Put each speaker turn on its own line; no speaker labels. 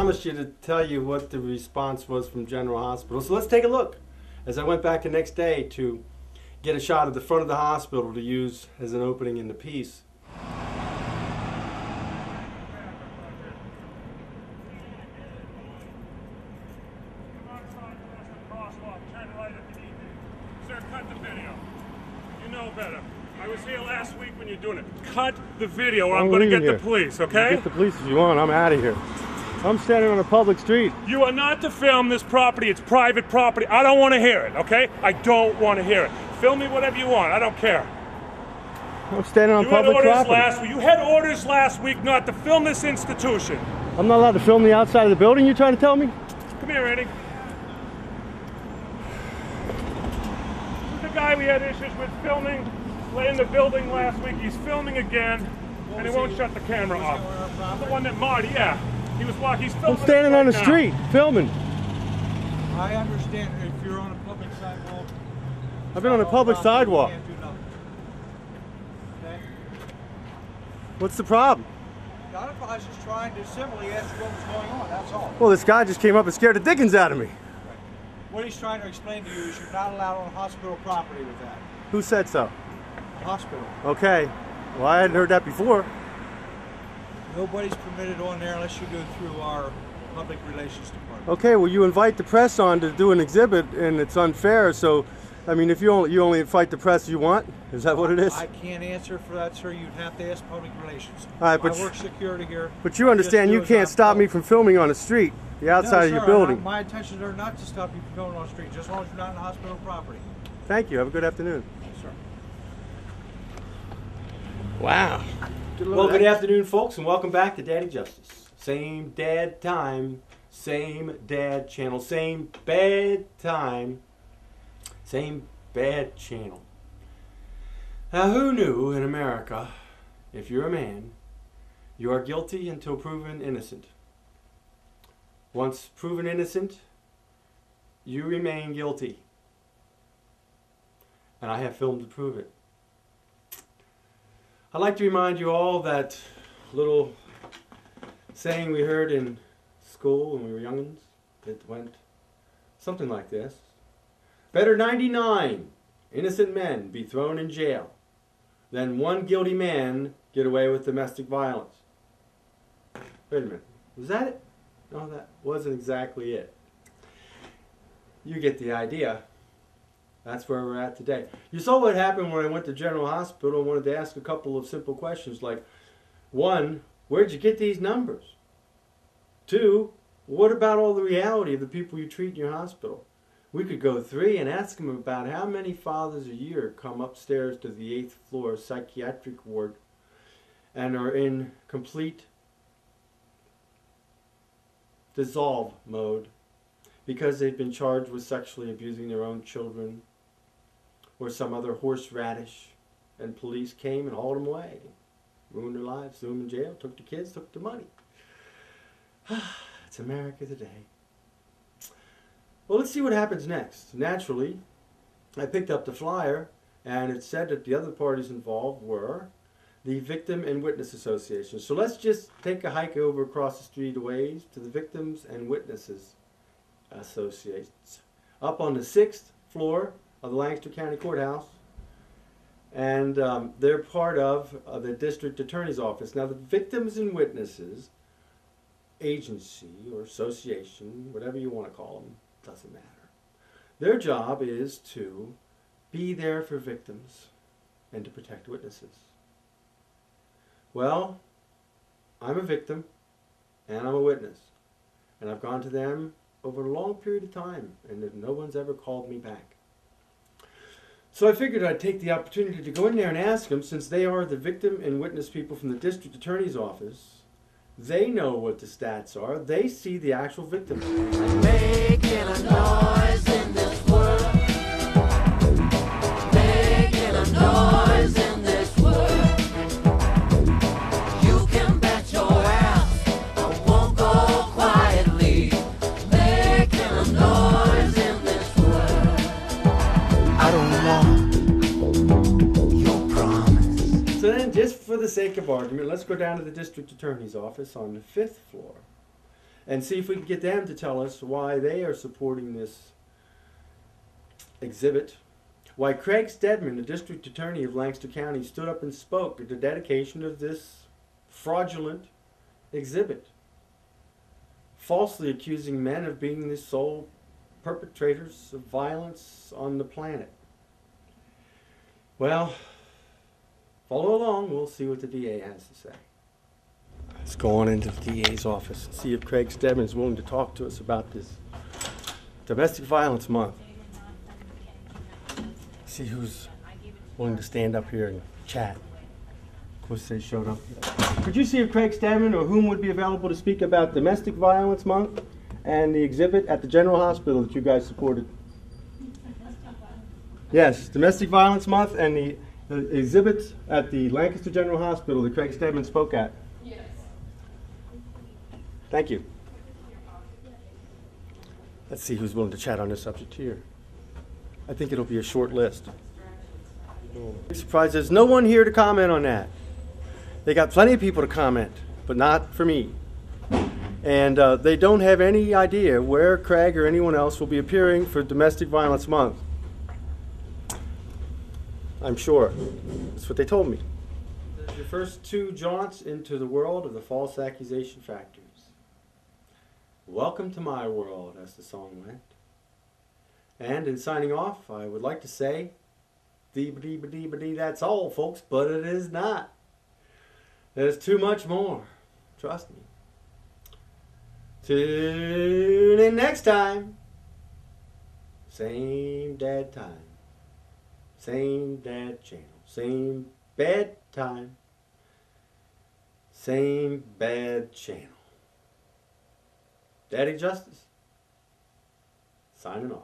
promised you to tell you what the response was from General Hospital. So let's take a look. As I went back the next day to get a shot of the front of the hospital to use as an opening in the piece.
Cut the video. You know better. I was here last week when you're doing it. Cut the video or I'm going to get the police, okay?
Get the police if you want. I'm out of here. I'm standing on a public street.
You are not to film this property. It's private property. I don't want to hear it, okay? I don't want to hear it. Film me whatever you want. I don't care.
I'm standing on public property.
You had orders last week not to film this institution.
I'm not allowed to film the outside of the building, you're trying to tell me?
Come here, Eddie. The guy we had issues with filming in the building last week, he's filming again, and he won't shut the camera off. The one that Marty, yeah. He's filming.
I'm standing on the street, filming.
I understand if you're on a public sidewalk.
I've been on a public sidewalk.
You can't do nothing. Okay?
What's the problem?
I was just trying to simply ask you what was going on, that's all.
Well, this guy just came up and scared the dickens out of me.
What he's trying to explain to you is you're not allowed on hospital property with that.
Who said so?
A hospital.
Okay. Well, I hadn't heard that before.
Nobody's permitted on there unless you go through our public relations department.
Okay, well, you invite the press on to do an exhibit, and it's unfair, so, I mean, if you only invite the press you want? Is that what it is?
I can't answer for that, sir. You'd have to ask public relations.
All right, but
I work security here.
But you understand you can't stop me from filming on the street, the outside of your building.
My intentions are not to stop you from going on the street, just as long as you're not on hospital property.
Thank you. Have a good afternoon.
Yes, sir.
Wow. Well, good afternoon, folks, and welcome back to Daddy Justice. Same dad time, same dad channel, same bad time, same bad channel. Now, who knew in America, if you're a man, you are guilty until proven innocent. Once proven innocent, you remain guilty. And I have film to prove it. I'd like to remind you all that little saying we heard in school when we were youngins. It went something like this. Better 99 innocent men be thrown in jail than one guilty man get away with domestic violence. Wait a minute. Was that it? No, that wasn't exactly it. You get the idea. That's where we're at today. You saw what happened when I went to General Hospital and wanted to ask a couple of simple questions like, 1, where'd you get these numbers? 2, what about all the reality of the people you treat in your hospital? We could go 3 and ask them about how many fathers a year come upstairs to the 8th floor psychiatric ward and are in complete dissolve mode because they've been charged with sexually abusing their own children or some other horseradish, and police came and hauled them away, ruined their lives, threw them in jail, took the kids, took the money. It's America today. Well, let's see what happens next. Naturally, I picked up the flyer, and it said that the other parties involved were the Victim and Witness Association. So let's just take a hike over across the street a ways to the Victims and Witnesses Associations. Up on the 6th floor of the Lancaster County Courthouse, and they're part of the District Attorney's Office. Now, the Victims and Witnesses Agency or Association, whatever you want to call them, doesn't matter. Their job is to be there for victims and to protect witnesses. Well, I'm a victim and I'm a witness, and I've gone to them over a long period of time, and no one's ever called me back. So I figured I'd take the opportunity to go in there and ask them, since they are the victim and witness people from the District Attorney's Office. They know what the stats are. They see the actual victims.
Making a noise in this world. Making a noise in this world. You can bet your ass I won't go quietly. Making a noise in this world. I don't want your promise.
So then, just for the sake of argument, let's go down to the District Attorney's Office on the 5th floor. and see if we can get them to tell us why they are supporting this exhibit. Why Craig Stedman, the district attorney of Lancaster County, stood up and spoke at the dedication of this fraudulent exhibit, falsely accusing men of being the sole perpetrators of violence on the planet. Well, follow along, we'll see what the DA has to say. Let's go on into the DA's office and see if Craig Stedman is willing to talk to us about this Domestic Violence Month. See who's willing to stand up here and chat. Of course, they showed up. Could you see if Craig Stedman or whom would be available to speak about Domestic Violence Month and the exhibit at the General Hospital that you guys supported? Yes, Domestic Violence Month and the exhibits at the Lancaster General Hospital that Craig Stedman spoke at. Yes. Thank you. Let's see who's willing to chat on this subject here. I think it'll be a short list. I'm surprised there's no one here to comment on that. They got plenty of people to comment, but not for me. And they don't have any idea where Craig or anyone else will be appearing for Domestic Violence Month. I'm sure. That's what they told me. Your first two jaunts into the world of the false accusation factors. Welcome to my world, as the song went. And in signing off, I would like to say, dee-ba-dee-ba-dee-ba-dee, that's all, folks, but it is not. There's too much more. Trust me. Tune in next time. Same dad time. Same dad channel. Same bad time. Same bad channel. Daddy Justice. Signing off.